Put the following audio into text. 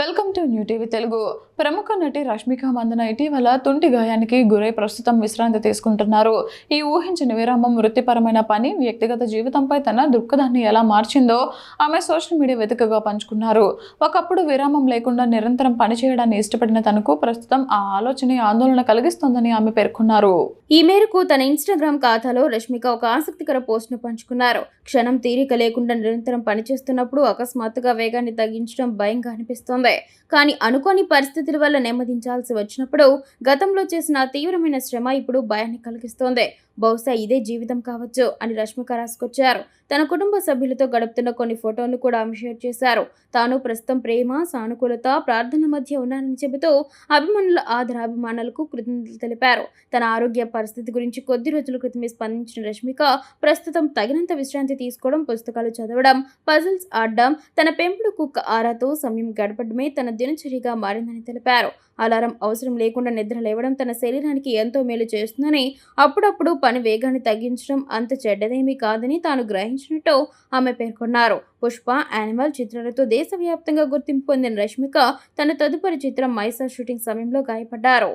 Welcome to new TV Telugu. ప్రముఖ నటి రష్మిక మందన ఇటీవల తుంటి గాయానికి గురై ప్రస్తుతం విశ్రాంతి తీసుకుంటున్నారు. ఈ ఊహించని విరామం వృత్తిపరమైన పని, వ్యక్తిగత జీవితంపై తన దృక్పథాన్ని ఎలా మార్చిందో ఆమె సోషల్ మీడియా వేదికగా పంచుకున్నారు. ఒకప్పుడు విరామం లేకుండా నిరంతరం పనిచేయడాన్ని ఇష్టపడిన తనకు ప్రస్తుతం ఆ ఆలోచన ఆందోళన కలిగిస్తోందని ఆమె పేర్కొన్నారు. ఈ మేరకు తన ఇన్స్టాగ్రామ్ ఖాతాలో రష్మిక ఒక ఆసక్తికర పోస్ట్ను పంచుకున్నారు. క్షణం తీరిక లేకుండా నిరంతరం పనిచేస్తున్నప్పుడు అకస్మాత్తుగా వేగాన్ని తగ్గించడం భయంగా అనిపిస్తోంది. కానీ అనుకోని పరిస్థితుల వల్ల నెమ్మదించాల్సి వచ్చినప్పుడు గతంలో చేసిన తీవ్రమైన శ్రమ ఇప్పుడు భయాన్ని కలిగిస్తోంది. బహుశా ఇదే జీవితం కావచ్చు అని రష్మిక రాసుకొచ్చారు. తన కుటుంబ సభ్యులతో గడుపుతున్న కొన్ని ఫోటోలను కూడా ఆమె షేర్ చేశారు. తాను ప్రస్తుతం ప్రేమ, సానుకూలత, ప్రార్థన మధ్య ఉన్నానని చెబుతూ అభిమానుల ఆదరాభిమానాలకు కృతజ్ఞతలు తెలిపారు. తన ఆరోగ్య పరిస్థితి గురించి కొద్ది రోజుల క్రితమే స్పందించిన రష్మిక ప్రస్తుతం తగినంత విశ్రాంతి తీసుకోవడం, పుస్తకాలు చదవడం, పజిల్స్ ఆడడం, తన పెంపుడు కుక్క ఆరాతో సమయం గడపడమే తన దినచర్యగా మారిందని తెలిపారు. అలారం అవసరం లేకుండా నిద్ర లేవడం తన శరీరానికి ఎంతో మేలు చేస్తుందని, అప్పుడప్పుడు పని వేగాన్ని తగ్గించడం అంత చెడ్డదేమీ కాదని తాను గ్రహించినట్టు ఆమె పేర్కొన్నారు. పుష్ప, యానిమల్ చిత్రాలతో దేశవ్యాప్తంగా గుర్తింపు పొందిన రష్మిక తన తదుపరి చిత్రం మైసా షూటింగ్ సమయంలో గాయపడ్డారు.